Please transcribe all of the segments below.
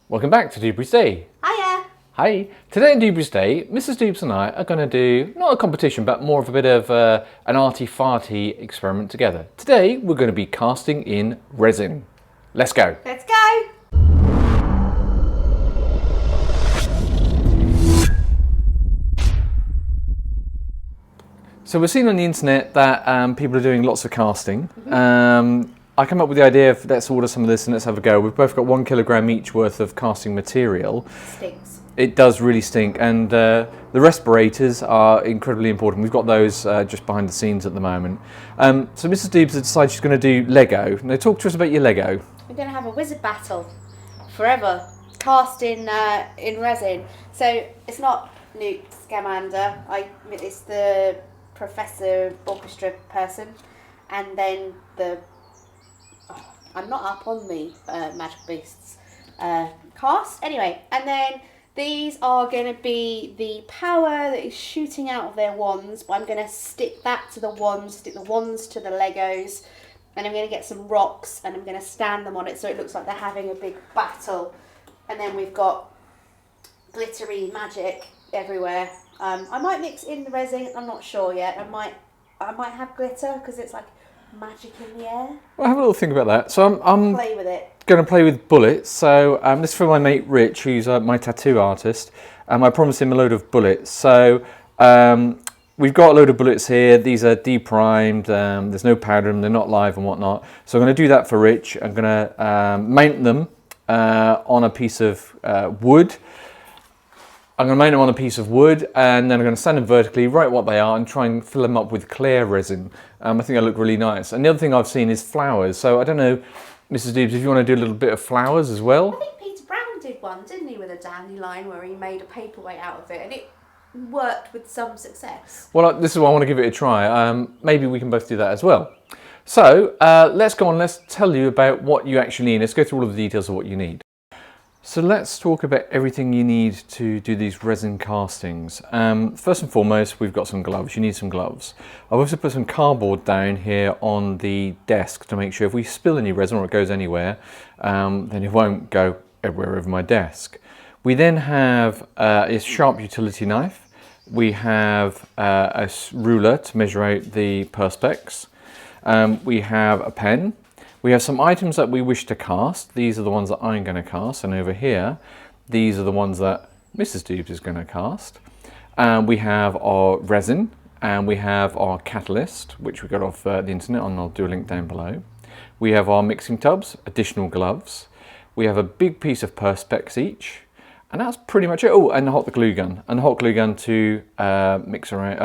Welcome back to Doobrey's Day. Hiya! Hi. Today on Doobrey's Day, Mrs. Doobs and I are going to do, not a competition, but more of a bit of an arty-farty experiment together. Today, we're going to be casting in resin. Let's go. Let's go! So we're seeing on the internet that people are doing lots of casting. I come up with the idea of let's order some of this and let's have a go. We've both got 1 kilogram each worth of casting material. Stinks. It does really stink, and the respirators are incredibly important. We've got those just behind the scenes at the moment. So Mrs. Doobs has decided she's going to do Lego. Now talk to us about your Lego. We're going to have a wizard battle forever, cast in resin. So it's not Newt Scamander, it's the Professor Orchestra person, and then I'm not up on the Magic Beasts cast. Anyway, and then these are going to be the power that is shooting out of their wands, but I'm going to stick that to the wands, stick the wands to the Legos, and I'm going to get some rocks and I'm going to stand them on it so it looks like they're having a big battle. And then we've got glittery magic everywhere. I might mix in the resin, I'm not sure yet. I might have glitter because it's like magic in the air. Well, have a little think about that. So I'm Play with it. going to play with bullets. So this is for my mate Rich, who's my tattoo artist. I promised him a load of bullets. So we've got a load of bullets here. These are deprimed. There's no powder in them. They're not live and whatnot. So I'm going to do that for Rich. I'm going to mount them on a piece of wood. I'm going to mount them on a piece of wood, and then I'm going to stand them vertically, write what they are, and try and fill them up with clear resin. I think they look really nice. And the other thing I've seen is flowers. So I don't know, Mrs. Doobs, if you want to do a little bit of flowers as well. I think Peter Brown did one, didn't he, with a dandelion where he made a paperweight out of it, and it worked with some success. Well, this is why I want to give it a try. Maybe we can both do that as well. So let's go on. Let's tell you about what you actually need. Let's go through all of the details of what you need. So let's talk about everything you need to do these resin castings. First and foremost, we've got some gloves. You need some gloves. I've also put some cardboard down here on the desk to make sure if we spill any resin or it goes anywhere, then it won't go everywhere over my desk. We then have a sharp utility knife. We have a ruler to measure out the perspex. We have a pen. We have some items that we wish to cast. These are the ones that I'm going to cast, and over here, these are the ones that Mrs. Doobs is going to cast. We have our resin, and we have our catalyst, which we got off the internet, and I'll do a link down below. We have our mixing tubs, additional gloves. We have a big piece of perspex each, and that's pretty much it. Oh, and the hot glue gun, and the hot glue gun to mix around.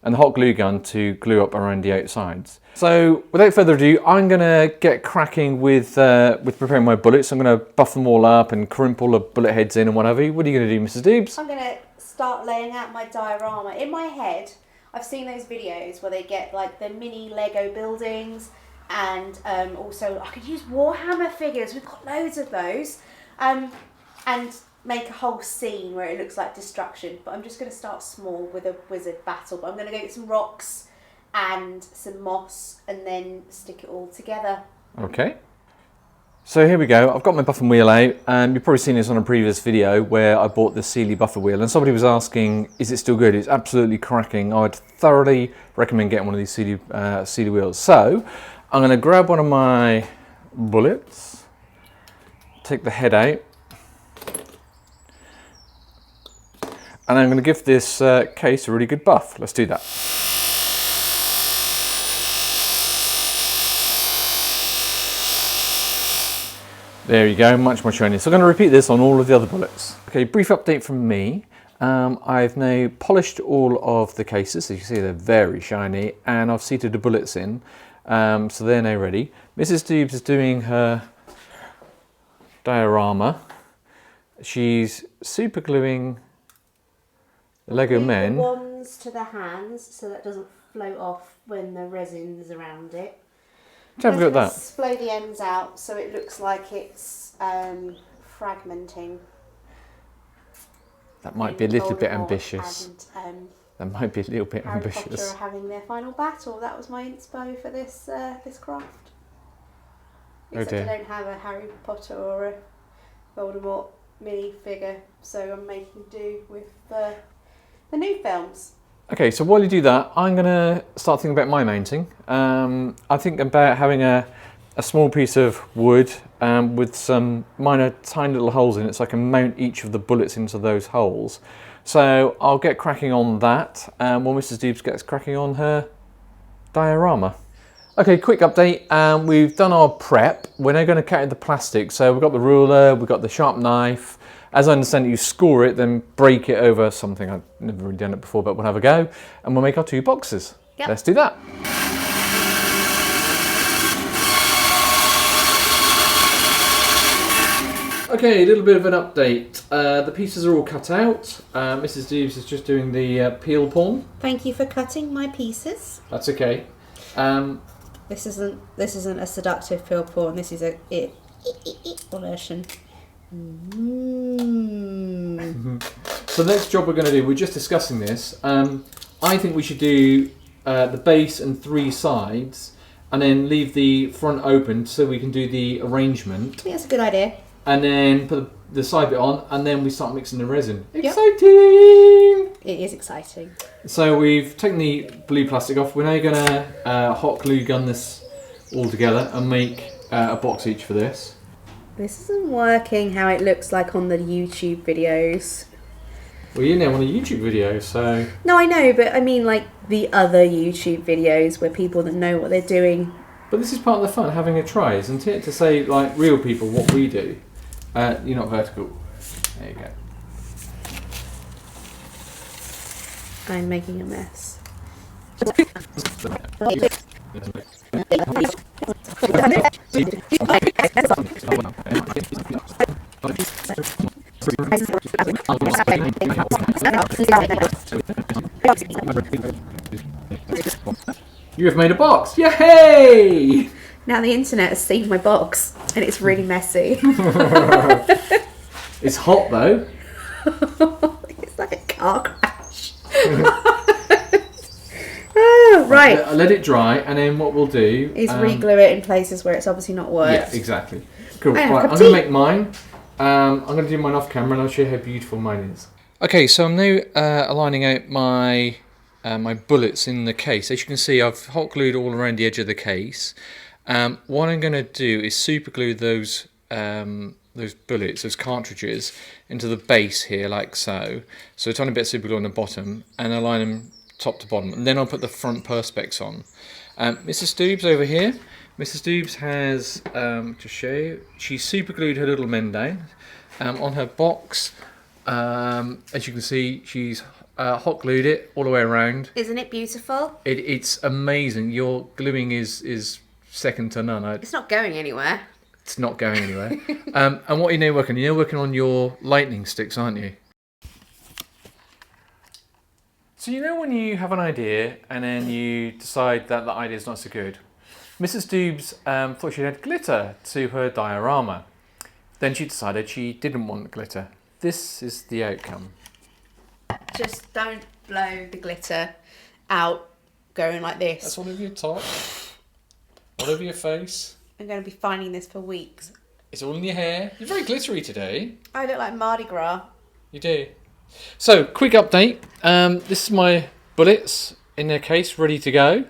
And the hot glue gun to glue up around the outsides. So without further ado, I'm going to get cracking with preparing my bullets. I'm going to buff them all up and crimp all the bullet heads in and whatever. What are you going to do, Mrs. Doobs? I'm going to start laying out my diorama. In my head, I've seen those videos where they get like the mini Lego buildings, and also I could use Warhammer figures. We've got loads of those. And make a whole scene where it looks like destruction, but I'm just going to start small with a wizard battle. But I'm going to go get some rocks and some moss and then stick it all together. Okay. So here we go. I've got my buffer wheel out. You've probably seen this on a previous video where I bought the Sealy buffer wheel, and somebody was asking, is it still good? It's absolutely cracking. I'd thoroughly recommend getting one of these Sealy wheels. So I'm going to grab one of my bullets, take the head out, and I'm going to give this case a really good buff. Let's do that. There you go, much more shiny. So I'm going to repeat this on all of the other bullets. Okay, brief update from me. I've now polished all of the cases. As you see, they're very shiny, and I've seated the bullets in. So they're now ready. Mrs. Doobs is doing her diorama. She's super gluing the Lego men. The wands to the hands so that doesn't float off when the resin's around it. Have a go at that. Splay the ends out so it looks like it's fragmenting. That might be a little bit ambitious. And, That might be a little bit Harry ambitious. Potter are having their final battle. That was my inspo for this this craft. Oh Except dear. I don't have a Harry Potter or a Voldemort mini figure, so I'm making do with the new films. Okay, so while you do that, I'm going to start thinking about my mounting. I think about having a small piece of wood with some minor tiny little holes in it so I can mount each of the bullets into those holes. So I'll get cracking on that while Mrs. Doobs gets cracking on her diorama. Okay, quick update. We've done our prep. We're now going to cut out the plastic. So we've got the ruler, we've got the sharp knife. As I understand it, you score it, then break it over something. I've never really done it before, but we'll have a go. And we'll make our 2 boxes. Yep. Let's do that. Okay, a little bit of an update. The pieces are all cut out. Mrs. Doobs is just doing the peel porn. Thank you for cutting my pieces. That's okay. This isn't a seductive peel porn. This is a version. So the next job we're going to do, we're just discussing this. I think we should do the base and 3 sides, and then leave the front open so we can do the arrangement. I think that's a good idea. And then put the side bit on, and then we start mixing the resin. Yep. Exciting! It is exciting. So we've taken the blue plastic off. We're now going to hot glue gun this all together and make a box each for this. This isn't working how it looks like on the YouTube videos. Well, you're now on a YouTube video, so... No, I know, but I mean like the other YouTube videos where people that know what they're doing. But this is part of the fun, having a try, isn't it? To say, like, real people what we do. You're not vertical. There you go. I'm making a mess. You have made a box! Yay! Now the internet has seen my box and it's really messy. It's hot though. It's like a car crash. Oh, right. I'll let it dry, and then what we'll do is re-glue it in places where it's obviously not worked. Yeah, exactly. Cool. And Right, I'm going to make mine. I'm going to do mine off camera, and I'll show you how beautiful mine is. Okay, so I'm now aligning out my my bullets in the case. As you can see, I've hot glued all around the edge of the case. What I'm going to do is super glue those bullets, those cartridges, into the base here, like so. So a tiny bit of super glue on the bottom, and align them top to bottom, and then I'll put the front perspex on. Mrs. Doobs over here. Mrs. Doobs has, to show you, she's super glued her little men down on her box. As you can see, she's hot glued it all the way around. Isn't it beautiful? It's amazing. Your gluing is second to none. It's not going anywhere. It's not going anywhere. And what are you now working on? You're working on your lightning sticks, aren't you? So you know when you have an idea and then you decide that the idea is not so good? Mrs. Doobs thought she had glitter to her diorama. Then she decided she didn't want glitter. This is the outcome. Just don't blow the glitter out going like this. That's all over your top, all over your face. I'm going to be finding this for weeks. It's all in your hair. You're very glittery today. I look like Mardi Gras. You do. So, quick update. This is my bullets in their case, ready to go.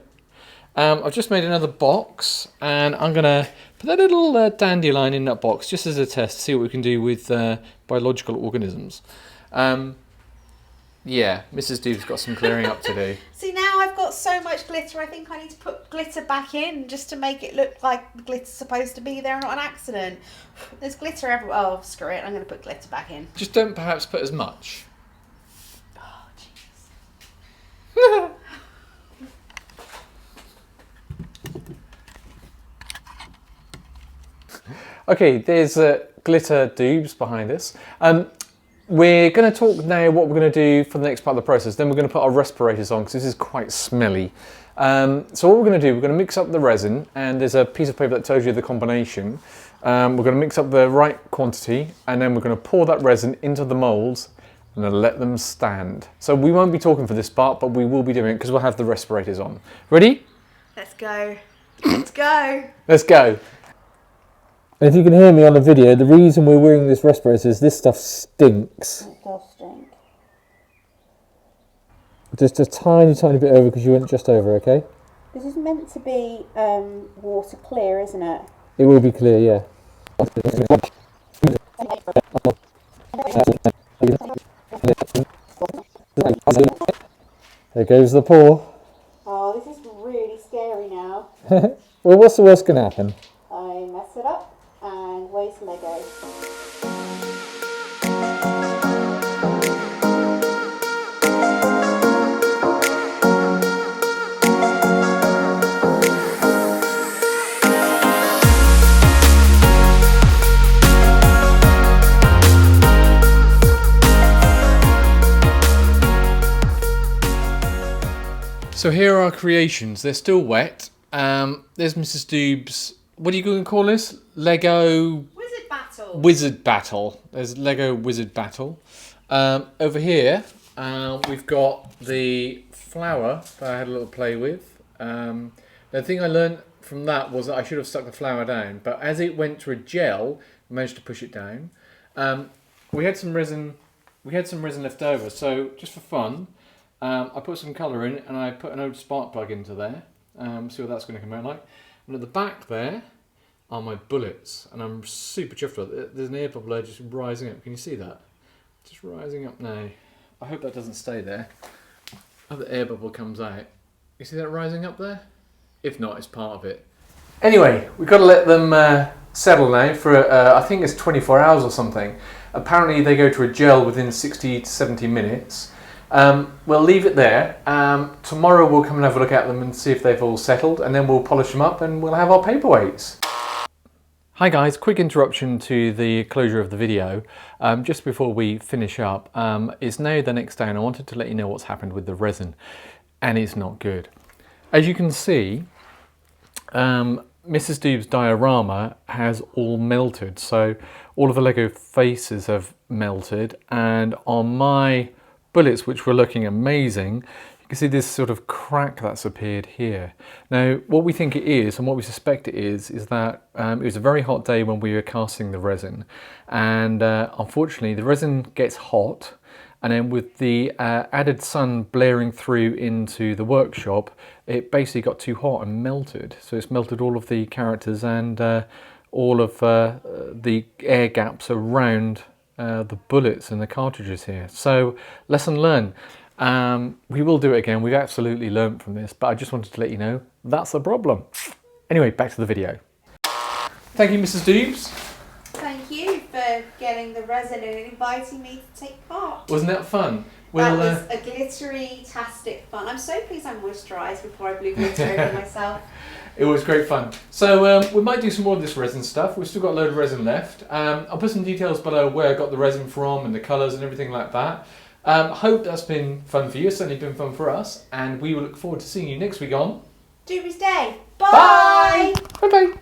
I've just made another box, and I'm going to put that little dandelion in that box just as a test to see what we can do with biological organisms. Yeah, Mrs. Doob's got some clearing up to do. See, now I've got so much glitter, I think I need to put glitter back in just to make it look like the glitter's supposed to be there and not an accident. There's glitter everywhere. Oh, screw it. I'm going to put glitter back in. Just don't perhaps put as much. Oh, jeez. Okay, there's glitter Doobs behind us. We're going to talk now what we're going to do for the next part of the process. Then we're going to put our respirators on because this is quite smelly. So what we're going to do, we're going to mix up the resin, and there's a piece of paper that tells you the combination. We're going to mix up the right quantity, and then we're going to pour that resin into the moulds and then let them stand. So we won't be talking for this part, but we will be doing it because we'll have the respirators on. Ready? Let's go. Let's go. Let's go. And if you can hear me on the video, the reason we're wearing this respirator is this stuff stinks. It does stink. Just a tiny, tiny bit over because you went just over, okay? This is meant to be water clear, isn't it? It will be clear, yeah. There goes the paw. Oh, this is really scary now. Well, what's the worst going to happen? I mess it up and waste Lego. So here are our creations. They're still wet. There's Mrs. Doobs. What are you going to call this? Lego Wizard battle. Wizard Battle. There's Lego Wizard Battle. Over here, we've got the flower that I had a little play with. The thing I learned from that was that I should have stuck the flower down, but as it went to a gel, I managed to push it down. We had some resin. Left over, so just for fun. I put some colour in and I put an old spark plug into there. See what that's going to come out like. And at the back there are my bullets, and I'm super chuffed with it. There's an air bubble just rising up. Can you see that? Just rising up now. I hope that doesn't stay there. Oh, the air bubble comes out. You see that rising up there? If not, it's part of it. Anyway, we've got to let them settle now for I think it's 24 hours or something. Apparently they go to a gel within 60 to 70 minutes. We'll leave it there. Tomorrow we'll come and have a look at them and see if they've all settled, and then we'll polish them up and we'll have our paperweights. Hi guys, quick interruption to the closure of the video. Just before we finish up, it's now the next day and I wanted to let you know what's happened with the resin, and it's not good. As you can see, Mrs. Doob's diorama has all melted, so all of the Lego faces have melted, and on my bullets, which were looking amazing, you can see this sort of crack that's appeared here. Now, what we think it is and what we suspect it is that it was a very hot day when we were casting the resin, and unfortunately the resin gets hot, and then with the added sun blaring through into the workshop, it basically got too hot and melted. So it's melted all of the characters and all of the air gaps around the bullets and the cartridges here. So lesson learned. We will do it again. We've absolutely learned from this, but I just wanted to let you know that's a problem. Anyway, back to the video. Thank you, Mrs. Doobs. Thank you for getting the resin and inviting me to take part. Wasn't that fun? That was a glittery-tastic fun. I'm so pleased I moisturised before I blew glitter over myself. It was great fun. So we might do some more of this resin stuff. We've still got a load of resin left. I'll put some details below where I got the resin from and the colours and everything like that. Hope that's been fun for you. It's certainly been fun for us. And we will look forward to seeing you next week on Doobrey's Day. Bye! Bye! Bye-bye!